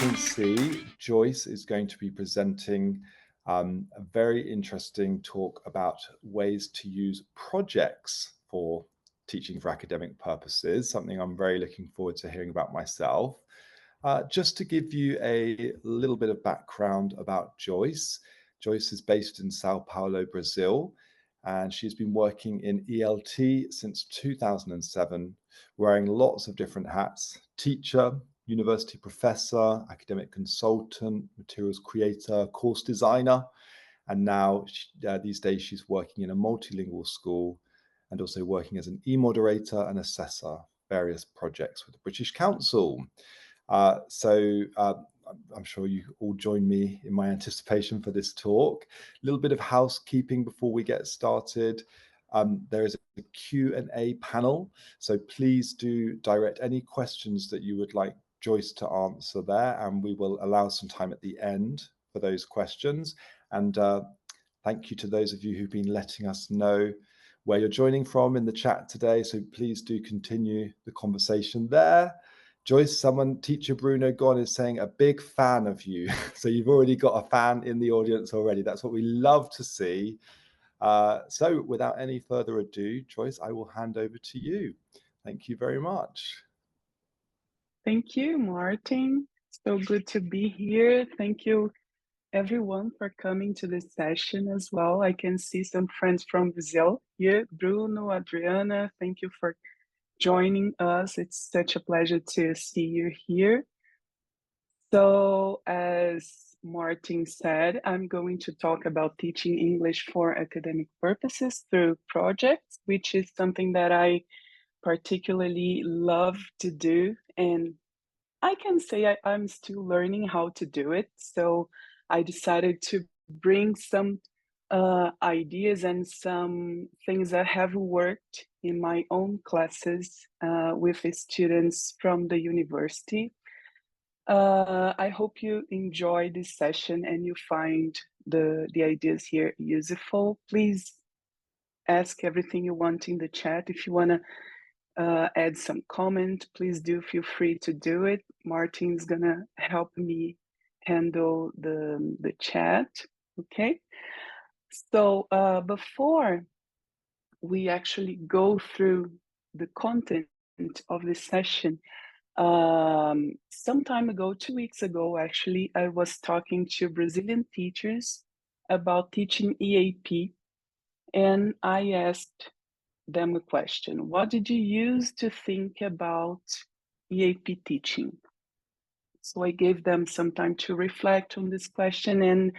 can see, Joyce is going to be presenting a very interesting talk about ways to use projects for teaching for academic purposes, something I'm very looking forward to hearing about myself. Just to give you a little bit of background about Joyce. Joyce is based in Sao Paulo, Brazil, and she's been working in ELT since 2007, wearing lots of different hats: teacher, university professor, academic consultant, materials creator, course designer, and now these days she's working in a multilingual school and also working as an e-moderator and assessor, various projects with the British Council. I'm sure you all join me in my anticipation for this talk. A little bit of housekeeping before we get started. There is a Q&A panel, so please do direct any questions that you would like Joyce to answer there, and we will allow some time at the end for those questions. And thank you to those of you who've been letting us know where you're joining from in the chat today, so please do continue the conversation there. Joyce, teacher Bruno Gon is saying a big fan of you. So you've already got a fan in the audience already. That's what we love to see. So without any further ado, Joyce, I will hand over to you. Thank you very much. Thank you, Martin. So good to be here. Thank you, everyone, for coming to this session as well. I can see some friends from Brazil here. Bruno, Adriana, thank you for joining us. It's such a pleasure to see you here. So as Martin said, I'm going to talk about teaching English for academic purposes through projects, which is something that I particularly love to do. And I can say I'm still learning how to do it. So I decided to bring some ideas and some things that have worked in my own classes with students from the university. I hope you enjoy this session and you find the ideas here useful. Please ask everything you want in the chat. If you want to add some comment, please do feel free to do it. Martin's gonna help me handle the chat, okay? So before we actually go through the content of this session, some time ago, 2 weeks ago, actually, I was talking to Brazilian teachers about teaching EAP, and I asked them a question. What did you use to think about EAP teaching? So I gave them some time to reflect on this question and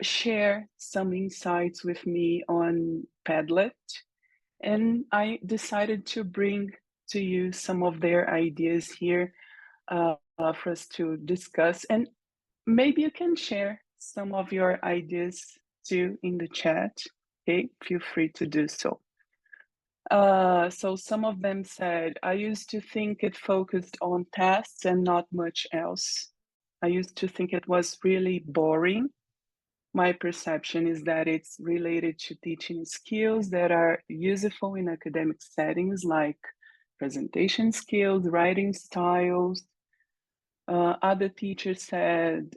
share some insights with me on Padlet. And I decided to bring to you some of their ideas here for us to discuss. And maybe you can share some of your ideas too in the chat. Okay, feel free to do so. So some of them said, I used to think it focused on tests and not much else. I used to think it was really boring. My perception is that it's related to teaching skills that are useful in academic settings like presentation skills, writing styles. Another teacher said,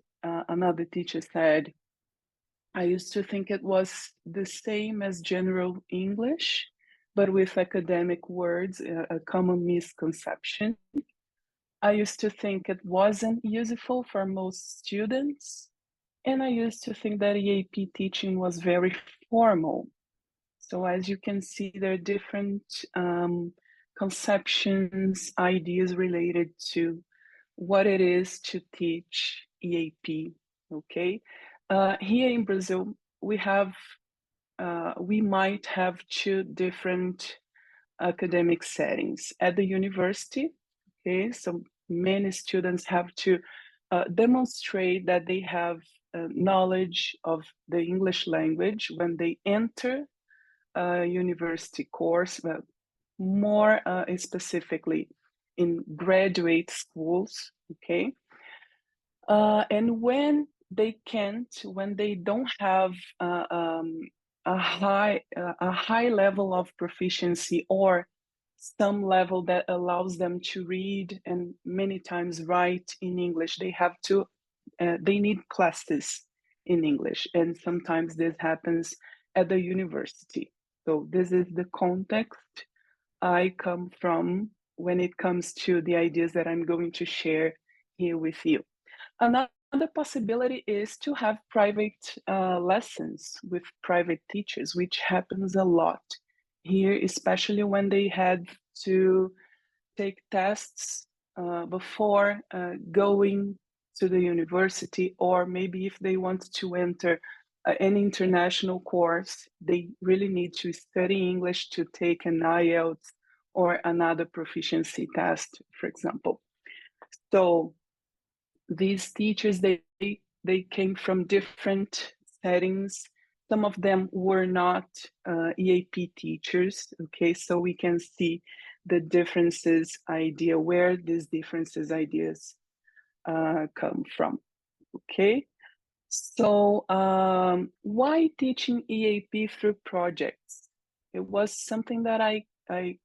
I used to think it was the same as general English, but with academic words, a common misconception. I used to think it wasn't useful for most students. And I used to think that EAP teaching was very formal. So as you can see, there are different conceptions, ideas related to what it is to teach EAP, okay? Here in Brazil, we might have two different academic settings. At the university, okay, so many students have to demonstrate that they have knowledge of the English language when they enter a university course, more specifically in graduate schools, okay? And when they don't have a high level of proficiency or some level that allows them to read and many times write in English. They need classes in English, and sometimes this happens at the university. So this is the context I come from when it comes to the ideas that I'm going to share here with you. Another possibility is to have private lessons with private teachers, which happens a lot here, especially when they had to take tests before going to the university, or maybe if they want to enter an international course, they really need to study English to take an IELTS or another proficiency test, for example. So these teachers, they came from different settings. Some of them were not EAP teachers, okay? So we can see the differences idea, where these differences ideas come from, okay? So why teaching EAP through projects? It was something that I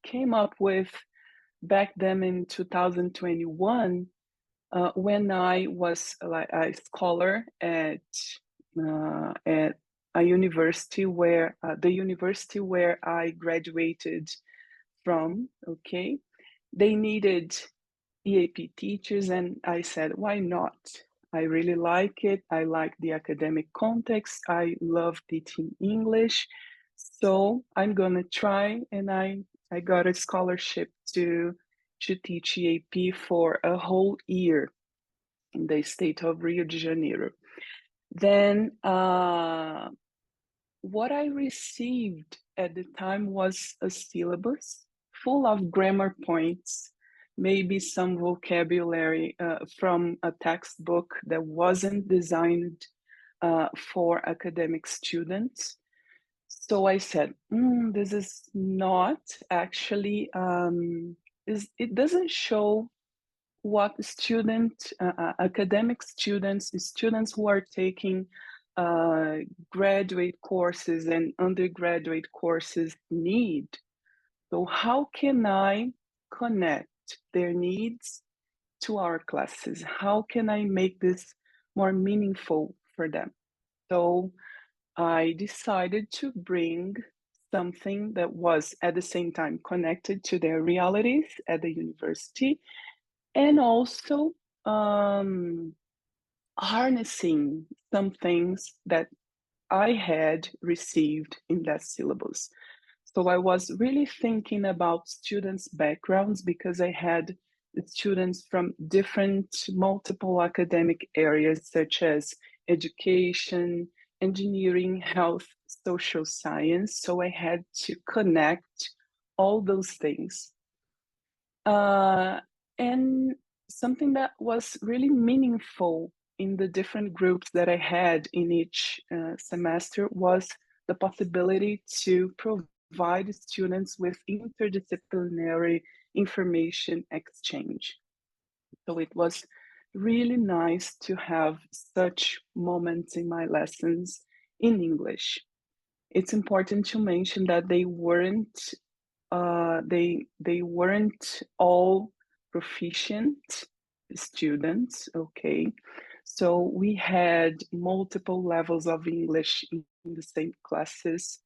came up with back then in 2021 when I was like a scholar at a university where the university where I graduated from. Okay, they needed EAP teachers, and I said, why not? I really like it. I like the academic context. I love teaching English, so I'm gonna try. And I got a scholarship to teach EAP for a whole year in the state of Rio de Janeiro. Then what I received at the time was a syllabus full of grammar points, maybe some vocabulary from a textbook that wasn't designed for academic students. So I said, this is not actually, it doesn't show what academic students who are taking graduate courses and undergraduate courses need. So how can I connect their needs to our classes? How can I make this more meaningful for them? So I decided to bring something that was at the same time connected to their realities at the university, and also harnessing some things that I had received in that syllabus. So I was really thinking about students' backgrounds because I had students from different multiple academic areas such as education, engineering, health, social science. So I had to connect all those things. And something that was really meaningful in the different groups that I had in each semester was the possibility to provide students with interdisciplinary information exchange. So it was really nice to have such moments in my lessons in English. It's important to mention that they weren't all proficient students, okay? So we had multiple levels of English in the same classes,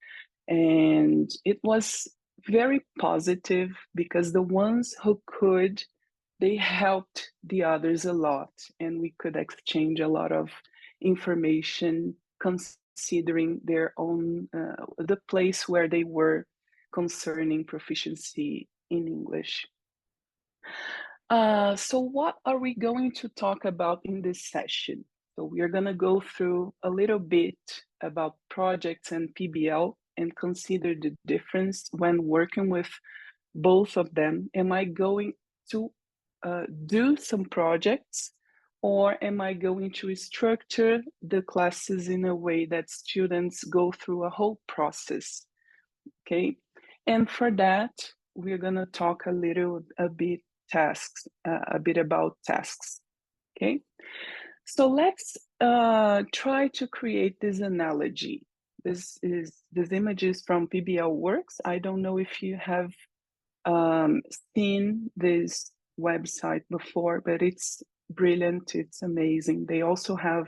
and it was very positive because the ones who could, they helped the others a lot, and we could exchange a lot of information considering their own, the place where they were concerning proficiency in English. So what are we going to talk about in this session? So we are going to go through a little bit about projects and PBL and consider the difference when working with both of them. Am I going to do some projects, or am I going to structure the classes in a way that students go through a whole process? Okay, and for that, we're going to talk a bit about tasks. Okay, so let's try to create this analogy. This image is from PBL Works. I don't know if you have seen this website before, but it's brilliant. It's amazing. They also have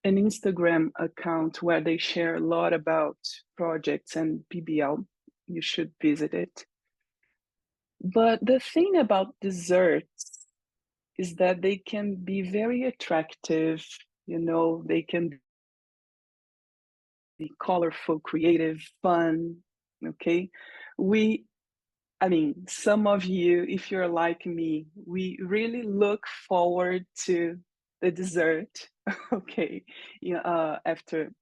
an Instagram account where they share a lot about projects and PBL. You should visit it. But the thing about desserts is that they can be very attractive. You know, they can be colorful, creative, fun. Okay. I mean, some of you, if you're like me, we really look forward to the dessert. Okay. Yeah, after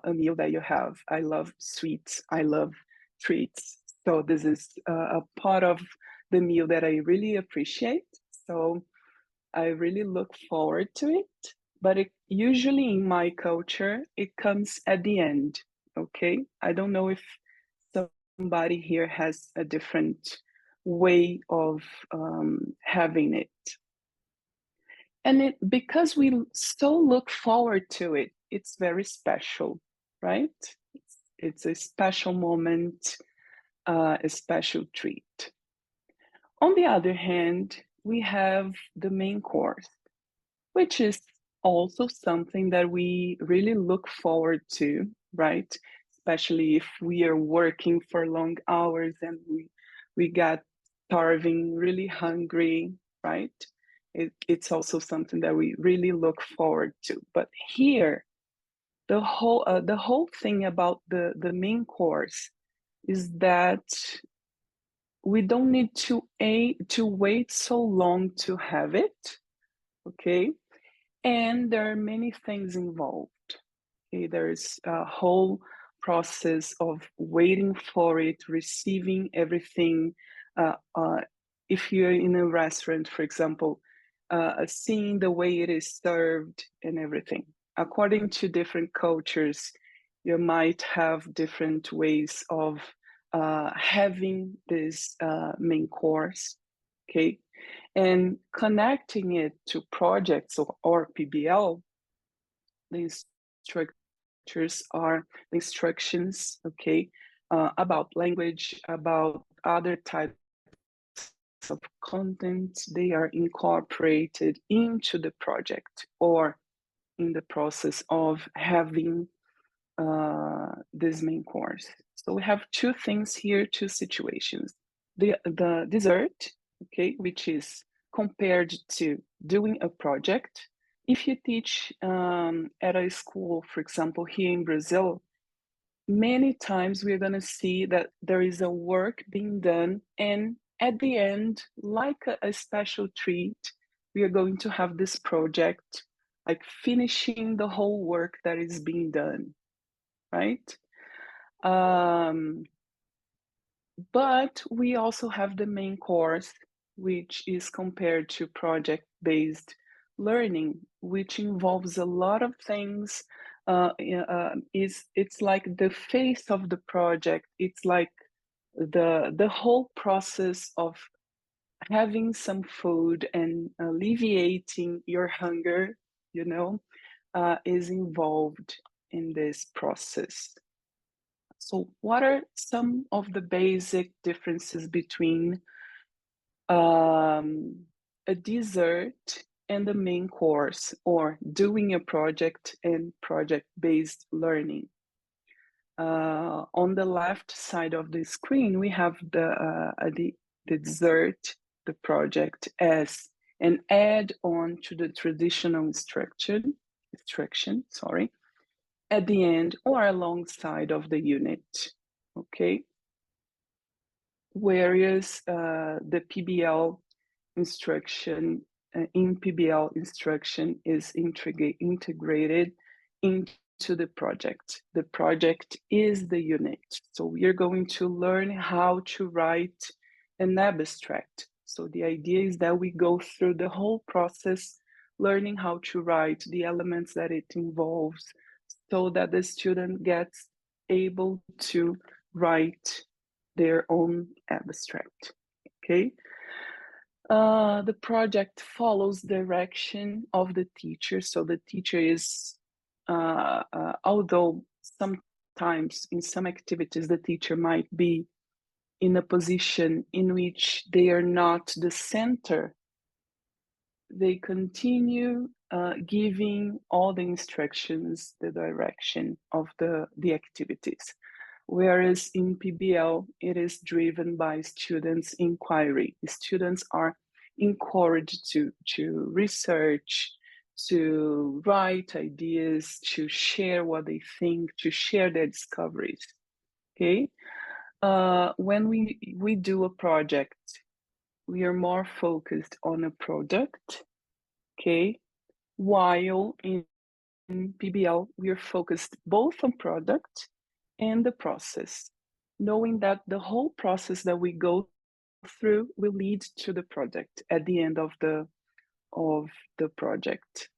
a meal that you have. I love sweets. I love treats. So this is a part of the meal that I really appreciate. So I really look forward to it, but usually in my culture, it comes at the end. Okay. I don't know if somebody here has a different way of having it. And because we so look forward to it, it's very special, right? It's a special moment, a special treat. On the other hand, we have the main course, which is also something that we really look forward to, right? Especially if we are working for long hours and we got starving, really hungry, right? It's also something that we really look forward to. But here, the whole thing about the main course is that we don't need to wait so long to have it, okay? And there are many things involved. Okay? There's a whole process of waiting for it, receiving everything. If you're in a restaurant, for example, seeing the way it is served and everything. According to different cultures, you might have different ways of having this main course. Okay, and connecting it to projects or PBL, the structures are the instructions, okay, about language, about other types of content. They are incorporated into the project or in the process of having this main course. So we have two things here, two situations. The dessert, okay, which is compared to doing a project. If you teach at a school, for example, here in Brazil, many times we're going to see that there is a work being done, and at the end, like a special treat, we are going to have this project, like finishing the whole work that is being done, right? But we also have the main course, which is compared to project-based learning, which involves a lot of things. It's like the face of the project. It's like the whole process of having some food and alleviating your hunger, you know, is involved in this process. So what are some of the basic differences between a dessert and the main course, or doing a project and project-based learning? On the left side of the screen, we have the dessert, the project, as an add-on to the traditional instruction, sorry, at the end or alongside of the unit, okay? Whereas the PBL instruction, in PBL instruction is integrated into the project. The project is the unit. So we're going to learn how to write an abstract. So the idea is that we go through the whole process, learning how to write, the elements that it involves, so that the student gets able to write their own abstract, okay? The project follows direction of the teacher. So the teacher is, although sometimes in some activities, the teacher might be in a position in which they are not the center, they continue giving all the instructions, the direction of the activities. Whereas in PBL, it is driven by students' inquiry. Students are encouraged to research, to write ideas, to share what they think, to share their discoveries. Okay. When we do a project, we are more focused on a product. Okay. While in PBL, we are focused both on product and the process, knowing that the whole process that we go through will lead to the product at the end of the project.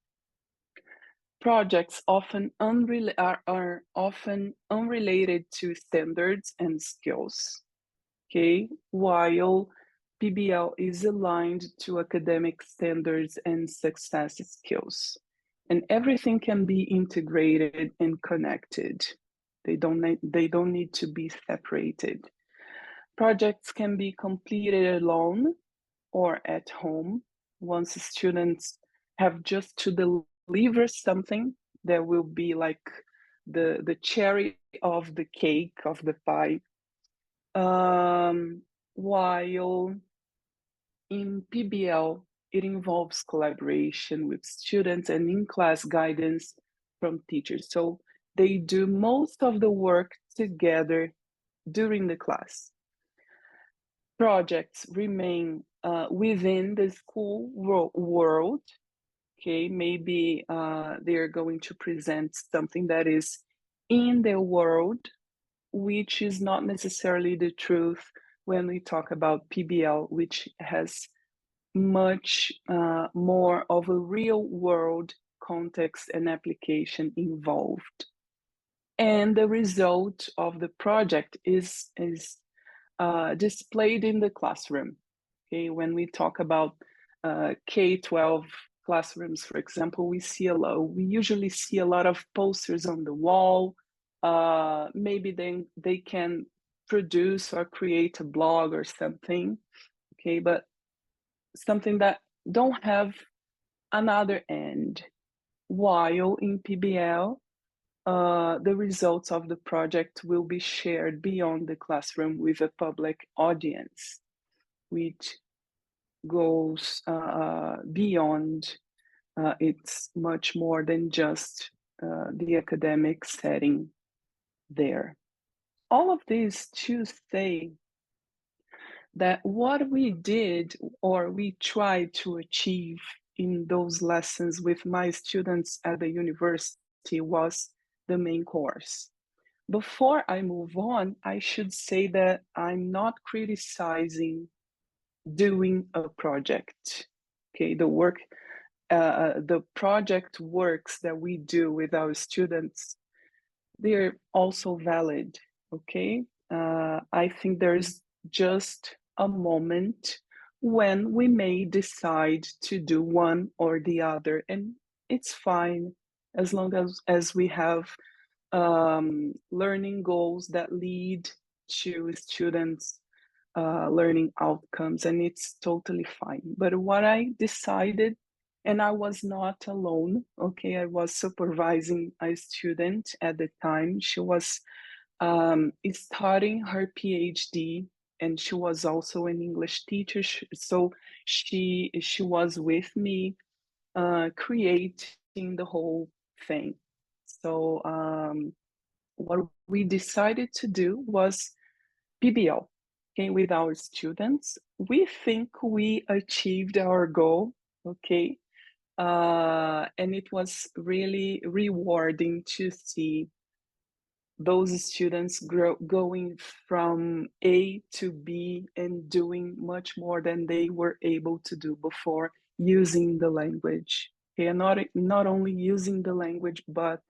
Projects often are often unrelated to standards and skills, okay? While PBL is aligned to academic standards and success skills. And everything can be integrated and connected. They don't need to be separated. Projects can be completed alone or at home. Once students have just to deliver something, there will be like the cherry of the cake, of the pie. While in PBL, it involves collaboration with students and in-class guidance from teachers. So they do most of the work together during the class. Projects remain within the school world. Okay, maybe they're going to present something that is in their world, which is not necessarily the truth when we talk about PBL, which has much more of a real world context and application involved. And the result of the project is displayed in the classroom. Okay, when we talk about K-12 classrooms, for example, we usually see a lot of posters on the wall. Maybe they can produce or create a blog or something. Okay, but something that don't have another end. While in PBL, the results of the project will be shared beyond the classroom with a public audience, which goes beyond. It's much more than just the academic setting there. All of this to say that what we did or we tried to achieve in those lessons with my students at the university was the main course. Before I move on, I should say that I'm not criticizing doing a project. Okay, the project works that we do with our students, they're also valid. Okay, I think there's just a moment when we may decide to do one or the other, and it's fine as long as we have learning goals that lead to students learning outcomes, and it's totally fine. But what I decided, and I was not alone, okay, I was supervising a student at the time. She was starting her PhD, and she was also an English teacher. So she was with me creating the whole thing. So what we decided to do was PBL, okay, with our students. We think we achieved our goal, okay, and it was really rewarding to see those students going from A to B and doing much more than they were able to do before using the language. Okay, and not only using the language, but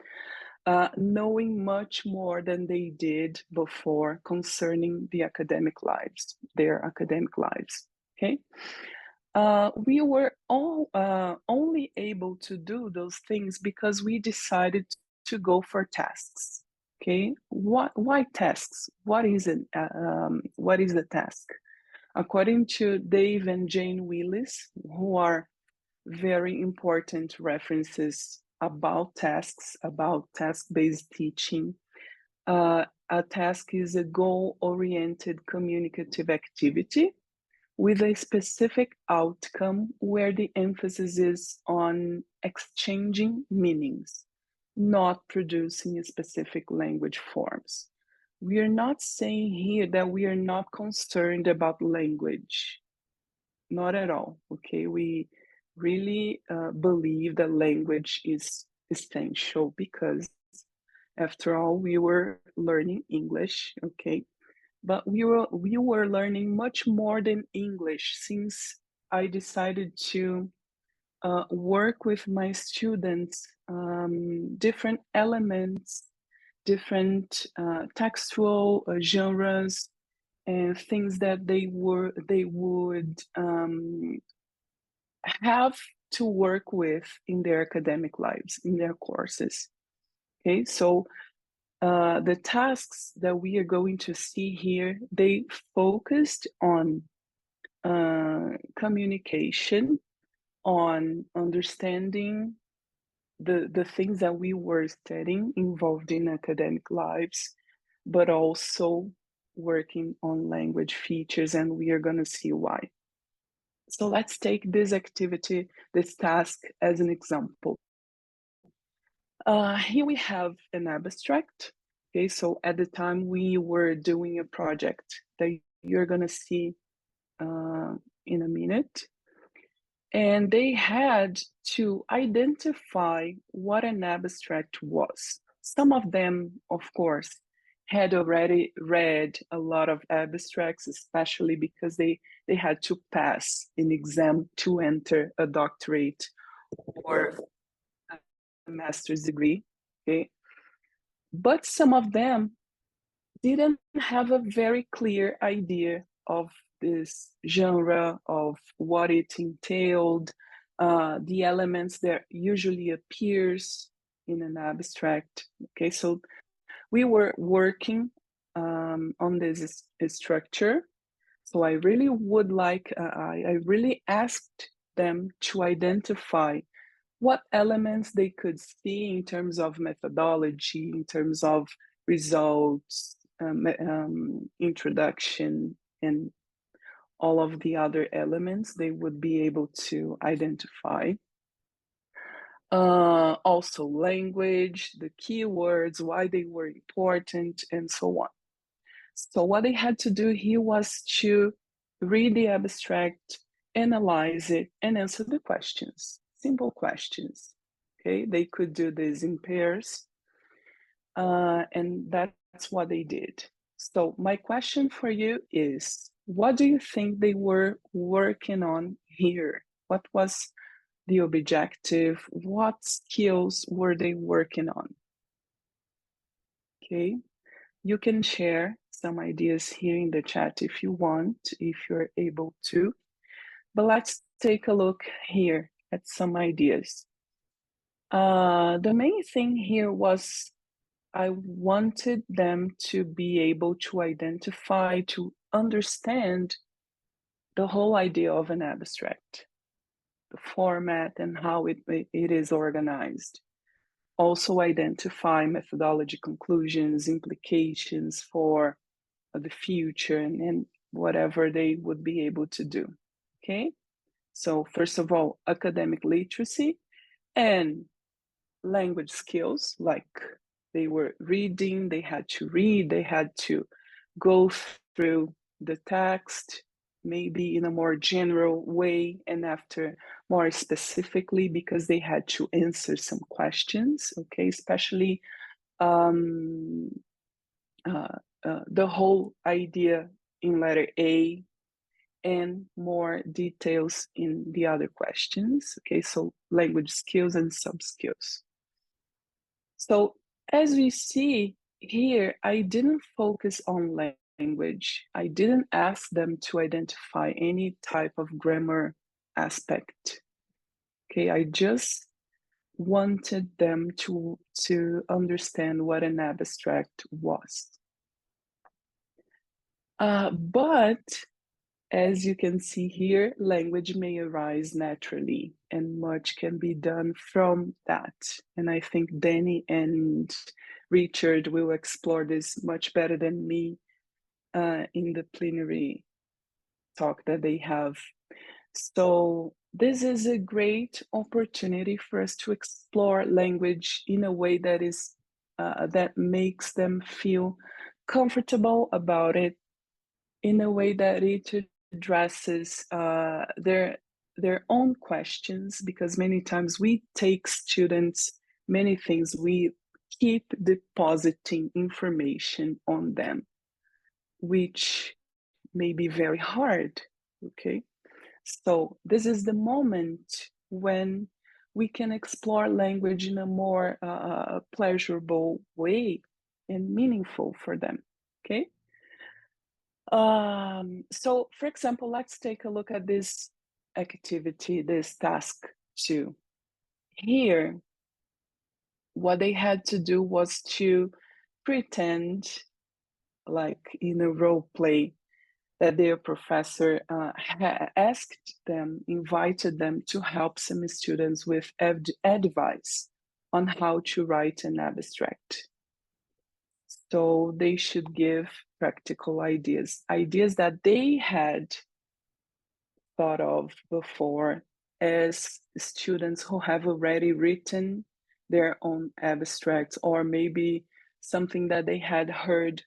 knowing much more than they did before concerning the academic lives, their academic lives. Okay, we were all only able to do those things because we decided to go for tasks. Okay, why tasks? What is it? What is the task? According to Dave and Jane Willis, who are very important references about tasks, about task-based teaching, a task is a goal-oriented communicative activity with a specific outcome where the emphasis is on exchanging meanings, not producing specific language forms. We are not saying here that we are not concerned about language, not at all, okay? We really believe that language is essential because after all, we were learning English, okay? But we were learning much more than English since I decided to work with my students, different elements, different textual genres, and things that they would have to work with in their academic lives, in their courses. Okay, so the tasks that we are going to see here, they focused on communication, on understanding the things that we were studying involved in academic lives, but also working on language features, and we are going to see why. So let's take this activity, this task as an example. Here we have an abstract. Okay, so at the time we were doing a project that you're going to see in a minute. And they had to identify what an abstract was. Some of them, of course, had already read a lot of abstracts, especially because they had to pass an exam to enter a doctorate or a master's degree. Okay, but some of them didn't have a very clear idea of this genre, of what it entailed, the elements that usually appears in an abstract. Okay, so we were working on this structure. So I really would like, I really asked them to identify what elements they could see in terms of methodology, in terms of results, introduction, and all of the other elements they would be able to identify. Also language, the keywords, why they were important, and so on. So what they had to do here was to read the abstract, analyze it, and answer the questions, simple questions. Okay, they could do this in pairs, and that's what they did. So my question for you is, what do you think they were working on here? What was the objective? What skills were they working on? Okay, you can share some ideas here in the chat if you want, if you're able to. But let's take a look here at some ideas. The main thing here was I wanted them to be able to identify, to understand the whole idea of an abstract, the format and how it is organized. Also identify methodology conclusions, implications for the future, and whatever they would be able to do. Okay, so first of all, academic literacy and language skills, like they were reading, they had to read, they had to go through the text, maybe in a more general way, and after more specifically, because they had to answer some questions, okay, especially the whole idea in letter A and more details in the other questions. Okay, so language skills and sub-skills. So as we see here, I didn't focus on language. I didn't ask them to identify any type of grammar aspect. Okay, I just wanted them to understand what an abstract was. But as you can see here, language may arise naturally, and much can be done from that. And I think Danny and Richard will explore this much better than me in the plenary talk that they have. So this is a great opportunity for us to explore language in a way that is that makes them feel comfortable about it, in a way that it addresses their own questions, because many times we take students many things, we keep depositing information on them, which may be very hard. Okay, so this is the moment when we can explore language in a more pleasurable way and meaningful for them. Okay. So for example, let's take a look at this activity, this task 2. Here, what they had to do was to pretend, like in a role play, that their professor asked them, invited them to help some students with advice on how to write an abstract. So they should give practical ideas that they had thought of before as students who have already written their own abstracts, or maybe something that they had heard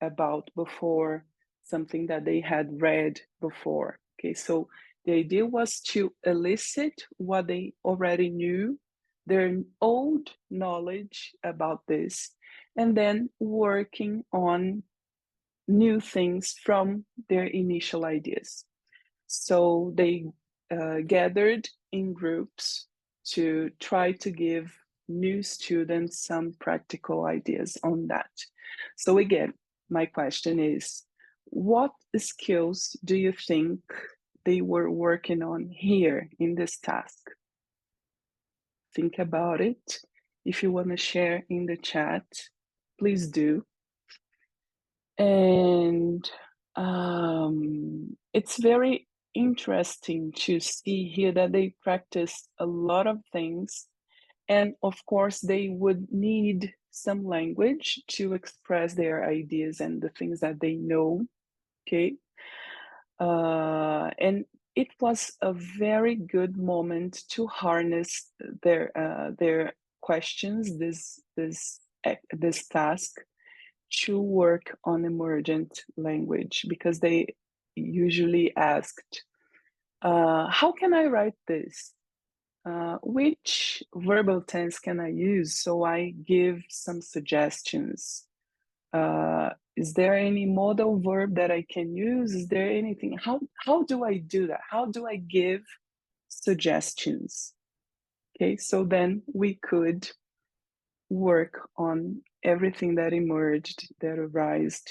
about before, something that they had read before. Okay, so the idea was to elicit what they already knew, their old knowledge about this, and then working on new things from their initial ideas. So they gathered in groups to try to give new students some practical ideas on that. So again, my question is, what skills do you think they were working on here in this task? Think about it. If you want to share in the chat, please do. And it's very interesting to see here that they practice a lot of things. And of course, they would need some language to express their ideas and the things that they know. Okay. And it was a very good moment to harness their questions, this task, to work on emergent language, because they usually asked, how can I write this? Which verbal tense can I use? So I give some suggestions. Is there any modal verb that I can use? Is there anything? How do I do that? How do I give suggestions? Okay, so then we could work on everything that emerged, that arose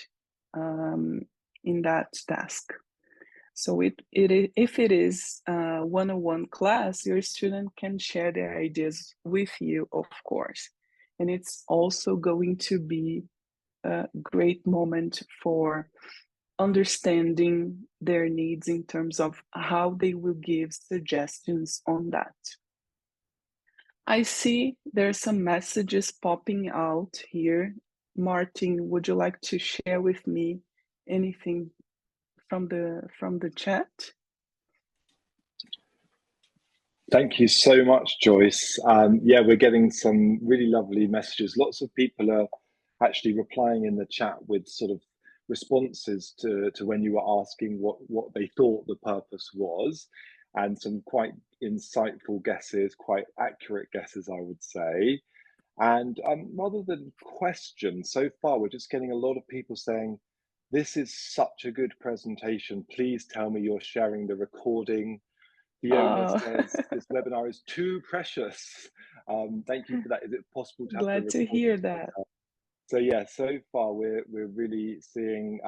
in that task. So if it is a one-on-one class, your student can share their ideas with you, of course. And it's also going to be a great moment for understanding their needs in terms of how they will give suggestions on that. I see there's some messages popping out here. Martin, would you like to share with me anything from the chat? Thank you so much, Joyce. Yeah, we're getting some really lovely messages. Lots of people are actually replying in the chat with sort of responses to when you were asking what they thought the purpose was, and some quite insightful guesses, quite accurate guesses, I would say. And rather than questions, so far we're just getting a lot of people saying, this is such a good presentation. Please tell me you're sharing the recording. Vieira says, this webinar is too precious. Thank you for that. Is it possible to have the Glad to recording? hear that. So yeah, so far we're really seeing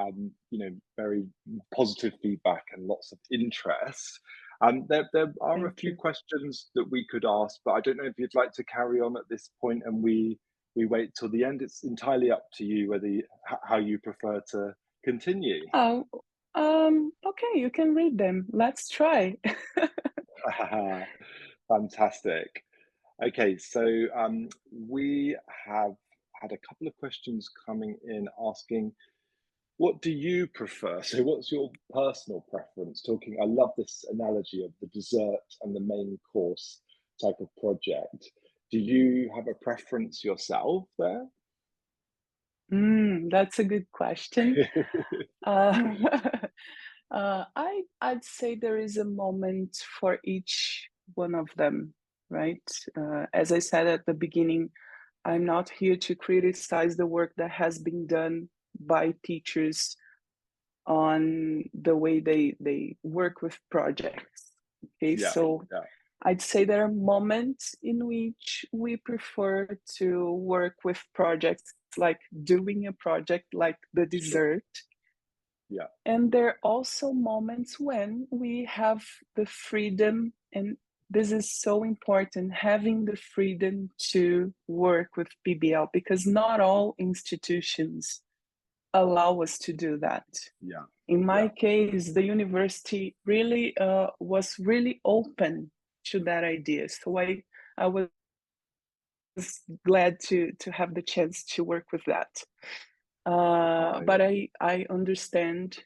very positive feedback and lots of interest. There are a Thank few you. questions that we could ask, but I don't know if you'd like to carry on at this point and we wait till the end. It's entirely up to you whether how you prefer to continue. Oh, okay, you can read them. Let's try. Fantastic. Okay, so we have had a couple of questions coming in asking, what do you prefer? So, what's your personal preference? Talking, I love this analogy of the dessert and the main course type of project. Do you have a preference yourself there? That's a good question. Uh, I'd say there is a moment for each one of them, right? As I said at the beginning, I'm not here to criticize the work that has been done by teachers on the way they work with projects. Okay, Yeah, so yeah, I'd say there are moments in which we prefer to work with projects like doing a project like the sure. dessert. Yeah, And there are also moments when we have the freedom, and this is so important, having the freedom to work with PBL, because not all institutions allow us to do that. yeah, In yeah. my case, the university really was really open to that idea. So I was glad to have the chance to work with that. I But I understand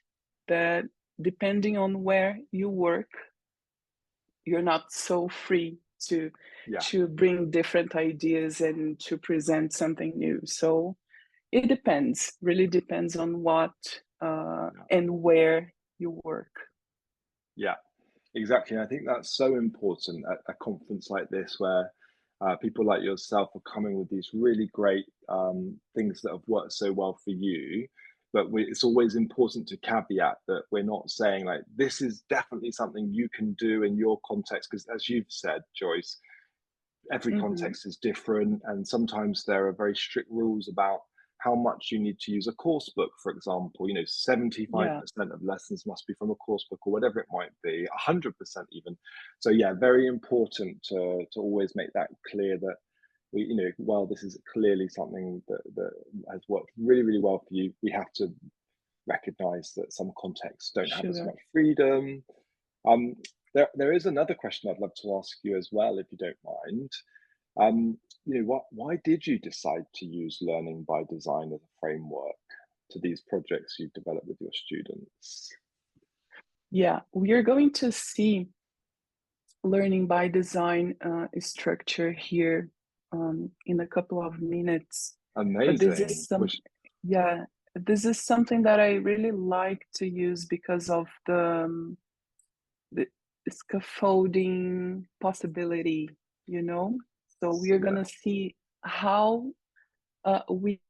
that depending on where you work, you're not so free yeah, to bring different ideas and to present something new. So it depends, really depends on what yeah, and where you work. yeah. Exactly. And I think that's so important at a conference like this, where people like yourself are coming with these really great things that have worked so well for you. But it's always important to caveat that we're not saying like this is definitely something you can do in your context, because as you've said, Joyce, every Mhm. context is different, and sometimes there are very strict rules about how much you need to use a course book, for example. 75% Yeah, of lessons must be from a course book or whatever it might be, 100% even. So yeah, very important to always make that clear that while this is clearly something that has worked really, really well for you, we have to recognize that some contexts don't have as sure. much freedom. um, there is another question I'd love to ask you as well, if you don't mind. Why did you decide to use learning by design as a framework to these projects you've developed with your students? Yeah, we are going to see learning by design structure here in a couple of minutes. But this is Amazing. some, yeah, this is something that I really like to use because of the scaffolding possibility, you know? So we are Yeah, gonna see how we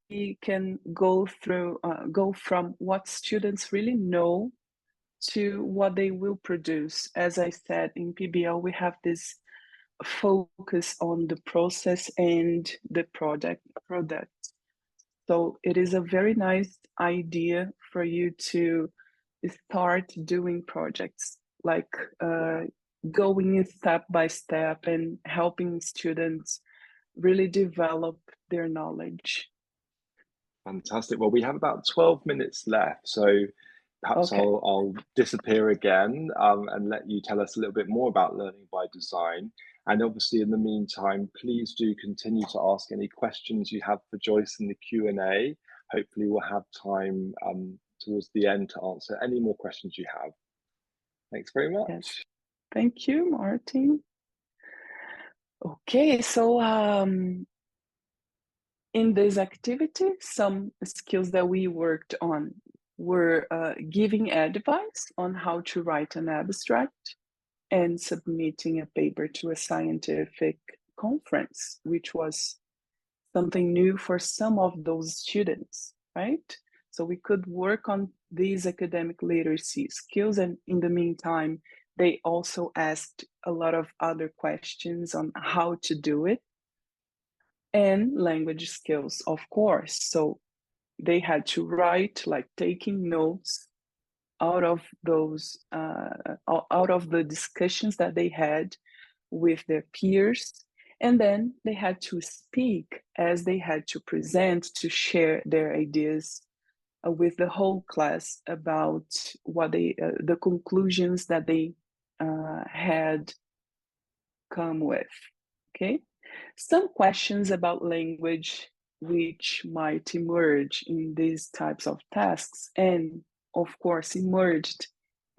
can go from what students really know to what they will produce. As I said, in PBL, we have this focus on the process and the product. So it is a very nice idea for you to start doing projects like yeah. going step by step and helping students really develop their knowledge. Fantastic. Well, we have about 12 minutes left, so perhaps Okay, I'll disappear again, and let you tell us a little bit more about learning by design. And obviously, in the meantime, please do continue to ask any questions you have for Joyce in the Q&A. Hopefully, we'll have time towards the end to answer any more questions you have. Thanks very yes. much. Thank you, Martin. Okay, so in this activity, some skills that we worked on were giving advice on how to write an abstract and submitting a paper to a scientific conference, which was something new for some of those students, right? So we could work on these academic literacy skills, and in the meantime, they also asked a lot of other questions on how to do it, and language skills, of course. So they had to write, like taking notes out of those, out of the discussions that they had with their peers. And then they had to speak as they had to present, to share their ideas with the whole class about what they, the conclusions that they had come with. Okay, some questions about language which might emerge in these types of tasks, and of course emerged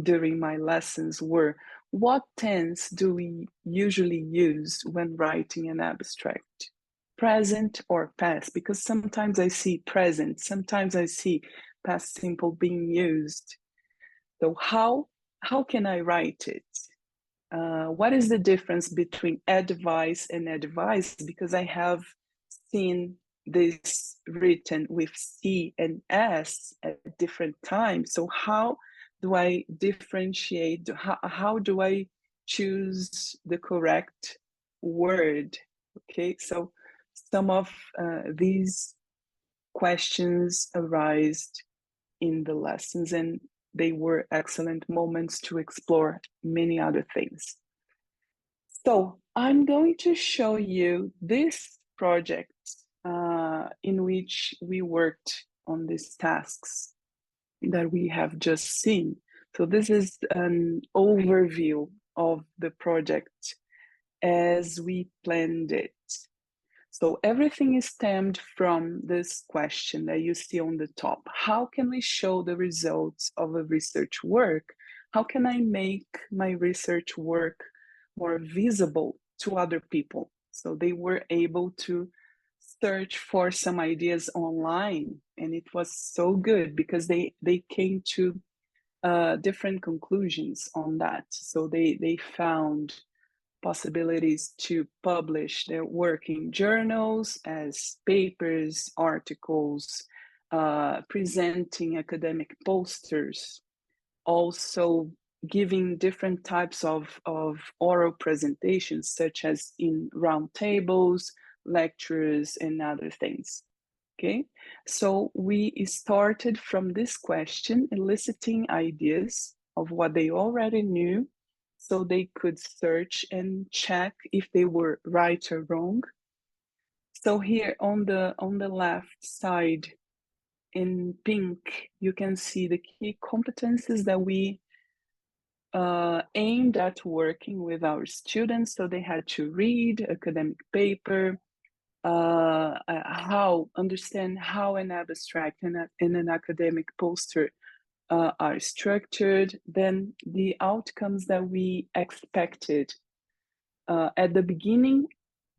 during my lessons, were: what tense do we usually use when writing an abstract? Present or past? Because sometimes I see present, sometimes I see past simple being used. So how can I write it? What is the difference between advice and advice? Because I have seen this written with C and S at different times. So how do I differentiate? How do I choose the correct word? Okay, so some of these questions arised in the lessons, and they were excellent moments to explore many other things. So I'm going to show you this project in which we worked on these tasks that we have just seen. So this is an overview of the project as we planned it. So everything is stemmed from this question that you see on the top. How can we show the results of a research work? How can I make my research work more visible to other people? So they were able to search for some ideas online, and it was so good because they came to different conclusions on that. So they found possibilities to publish their work in journals as papers, articles, presenting academic posters, also giving different types of oral presentations, such as in roundtables, lectures, and other things. Okay, so we started from this question, eliciting ideas of what they already knew, so they could search and check if they were right or wrong. So here on the left side in pink, you can see the key competences that we aimed at working with our students. So they had to read academic paper, understand how an abstract and an academic poster are structured, then the outcomes that we expected at the beginning,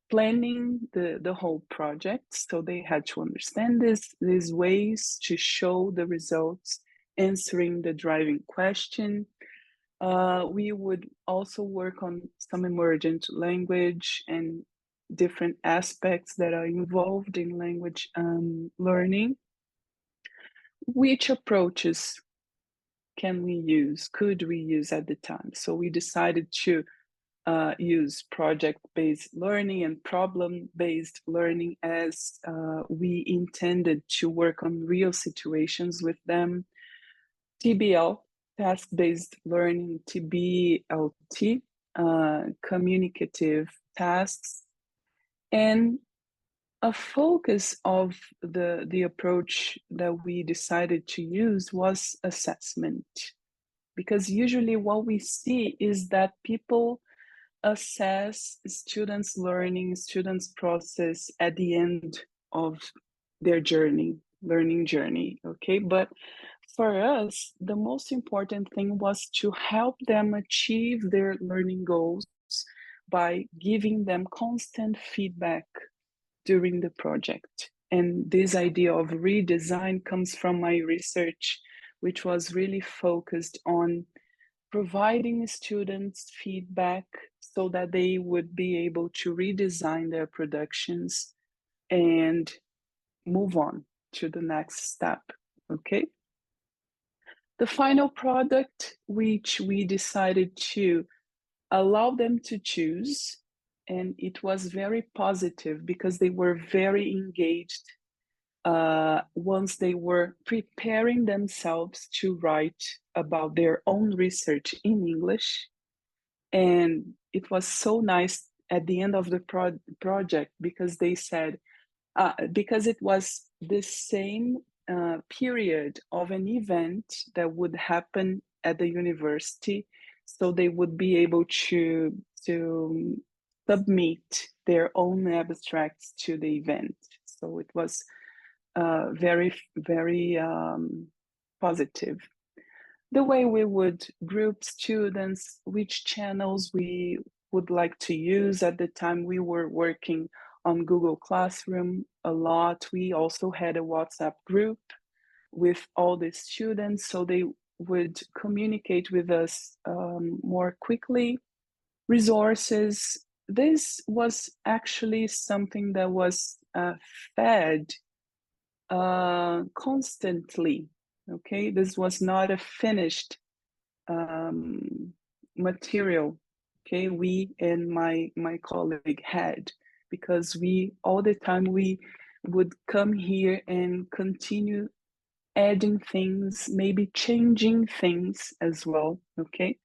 planning the whole project. So they had to understand these ways to show the results, answering the driving question. We would also work on some emergent language and different aspects that are involved in language learning. Which approaches could we use at the time? So we decided to use project-based learning and problem-based learning, as we intended to work on real situations with them. TBL, task-based learning, TBLT, communicative tasks, and a focus of the approach that we decided to use was assessment. Because usually what we see is that people assess students' learning, students' process at the end of their learning journey, okay? But for us, the most important thing was to help them achieve their learning goals by giving them constant feedback during the project. And this idea of redesign comes from my research, which was really focused on providing students feedback so that they would be able to redesign their productions and move on to the next step, okay? The final product, which we decided to allow them to choose, and it was very positive because they were very engaged once they were preparing themselves to write about their own research in English. And it was so nice at the end of the project, because they said, because it was the same period of an event that would happen at the university, so they would be able to submit their own abstracts to the event. So it was very, very positive. The way we would group students, which channels we would like to use. At the time we were working on Google Classroom a lot. We also had a WhatsApp group with all the students, so they would communicate with us more quickly. Resources. This was actually something that was fed constantly. Okay, this was not a finished material. Okay, we and my colleague had, because we all the time we would come here and continue adding things, maybe changing things as well. Okay,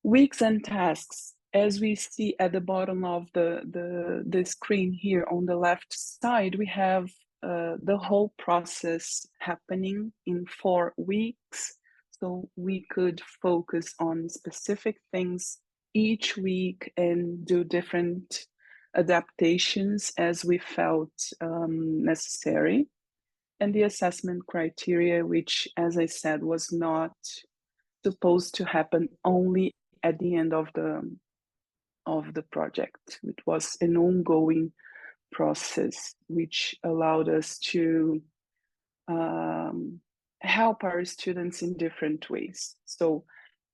weeks and tasks. As we see at the bottom of the screen here on the left side, we have the whole process happening in 4 weeks. So we could focus on specific things each week and do different adaptations as we felt necessary. And the assessment criteria, which, as I said, was not supposed to happen only at the end of the project. It was an ongoing process, which allowed us to help our students in different ways. So,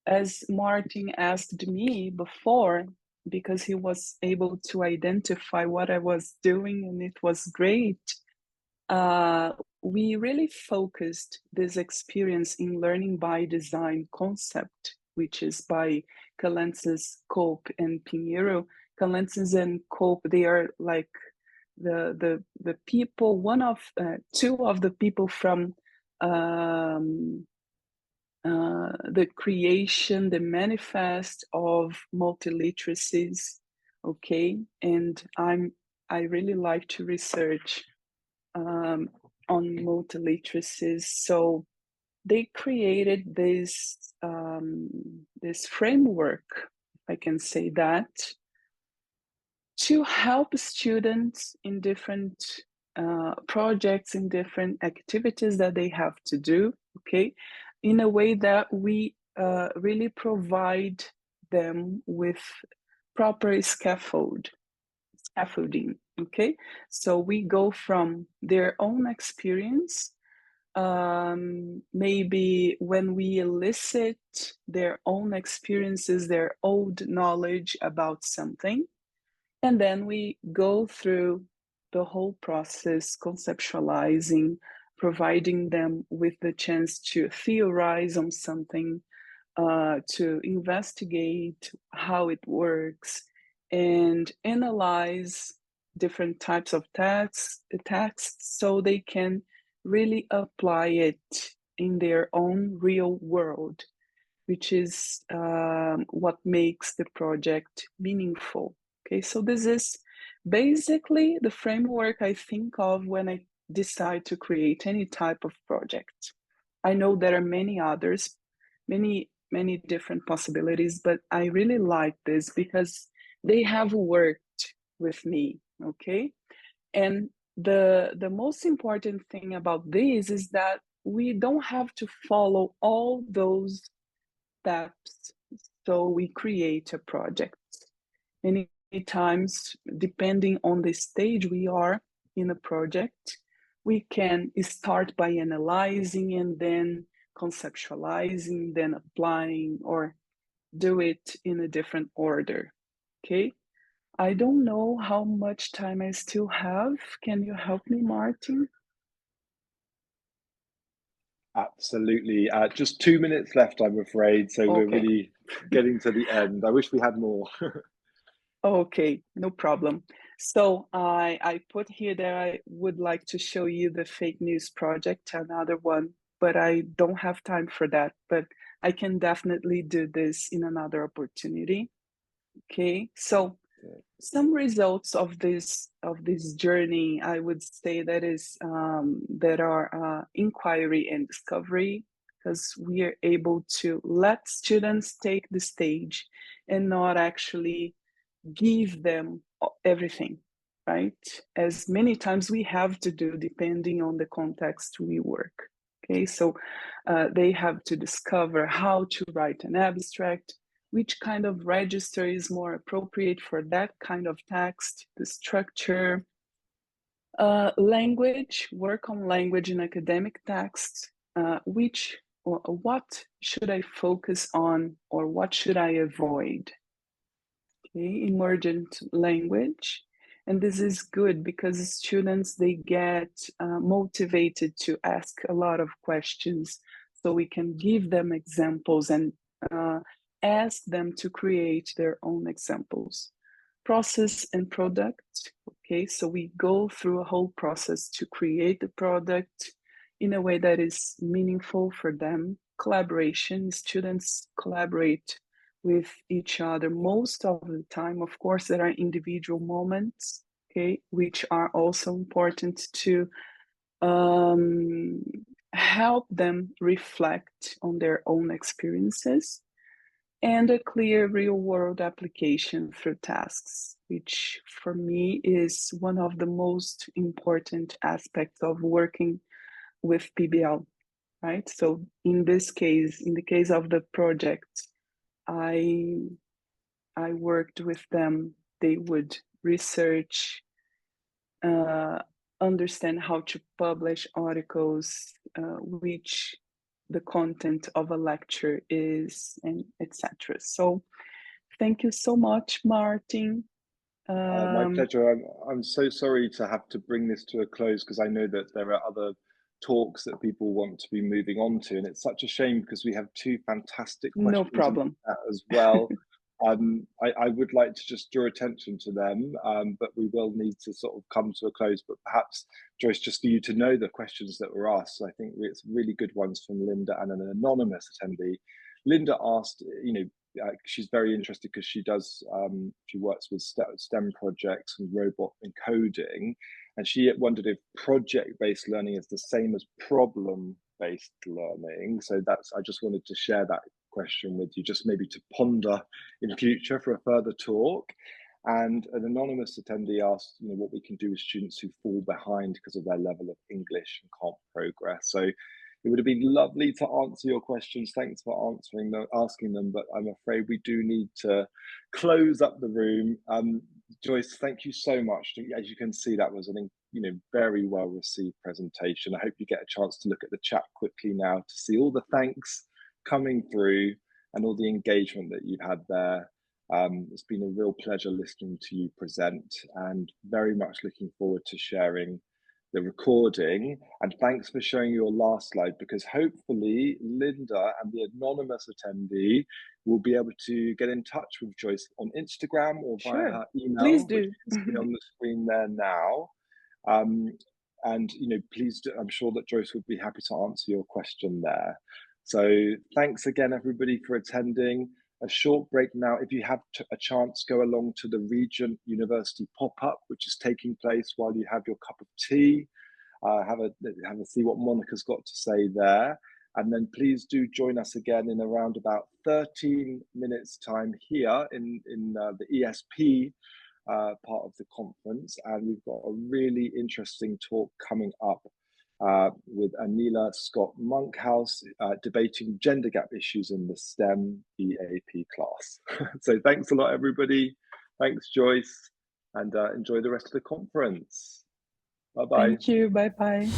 as Martin asked me before, because he was able to identify what I was doing, and it was great, we really focused this experience in learning by design concept, which is by Calentzes, Cope, and Pinheiro. Calentzes and Cope, they are like the people, two of the people from the creation, the manifest of multiliteracies. Okay, and I really like to research on multiliteracies. So they created this this framework, if I can say that, to help students in different projects, in different activities that they have to do. Okay, in a way that we really provide them with proper scaffolding. Okay, so we go from their own experience, maybe when we elicit their own experiences, their old knowledge about something, and then we go through the whole process, conceptualizing, providing them with the chance to theorize on something, to investigate how it works, and analyze different types of texts so they can really apply it in their own real world, which is what makes the project meaningful. Okay, so this is basically the framework I think of when I decide to create any type of project. I know there are many others, many different possibilities, but I really like this because they have worked with me. Okay, and the most important thing about this is that we don't have to follow all those steps. So we create a project. Many times, depending on the stage we are in a project, we can start by analyzing and then conceptualizing, then applying, or do it in a different order. Okay, I don't know how much time I still have. Can you help me, Martin? Absolutely. Just 2 minutes left, I'm afraid. So we're Okay. really getting to the end. I wish we had more. Okay, no problem. So I put here that I would like to show you the fake news project, another one, but I don't have time for that. But I can definitely do this in another opportunity. Okay, so some results of this journey, I would say that are inquiry and discovery, because we are able to let students take the stage and not actually give them everything, right? As many times we have to do depending on the context we work. Okay, so they have to discover how to write an abstract, which kind of register is more appropriate for that kind of text, the structure, language, work on language in academic texts, what should I focus on or what should I avoid? Okay, emergent language. And this is good because students, they get motivated to ask a lot of questions. So we can give them examples and ask them to create their own examples. Process and product. Okay, so we go through a whole process to create the product in a way that is meaningful for them. Collaboration, students collaborate with each other most of the time. Of course, there are individual moments, okay, which are also important to help them reflect on their own experiences, and a clear real-world application through tasks, which for me is one of the most important aspects of working with PBL, right? So in this case, in the case of the project, I worked with them. They would research, understand how to publish articles, which the content of a lecture is, and etc. So thank you so much, Martin. My pleasure. I'm so sorry to have to bring this to a close because I know that there are other talks that people want to be moving on to, and it's such a shame because we have two fantastic No questions in problem. that as well. I would like to just draw attention to them, but we will need to sort of come to a close. But perhaps, Joyce, just for you to know the questions that were asked, I think it's really good ones from Linda and an anonymous attendee. Linda asked, she's very interested because she works with STEM projects and robot encoding, and she wondered if project-based learning is the same as problem-based learning. So I just wanted to share that question with you, just maybe to ponder in future for a further talk. And an anonymous attendee asked, what we can do with students who fall behind because of their level of English and can't progress. So it would have been lovely to answer your questions. Thanks for asking them, but I'm afraid we do need to close up the room. Joyce, thank you so much. As you can see, that was an very well received presentation. I hope you get a chance to look at the chat quickly now to see all the thanks coming through and all the engagement that you've had there. It's been a real pleasure listening to you present, and very much looking forward to sharing the recording. And thanks for showing your last slide, because hopefully Linda and the anonymous attendee will be able to get in touch with Joyce on Instagram or via her email, Please do. which you can see on the screen there now. And please do, I'm sure that Joyce would be happy to answer your question there. So thanks again, everybody, for attending. A short break now. If you have a chance, go along to the Regent University pop-up, which is taking place while you have your cup of tea. Have a see what Monica's got to say there. And then please do join us again in around about 13 minutes time here in the ESP part of the conference. And we've got a really interesting talk coming up with Anila Scott Monkhouse, debating gender gap issues in the STEM EAP class. So thanks a lot, everybody. Thanks, Joyce, and enjoy the rest of the conference. Bye-bye. Thank you. Bye-bye.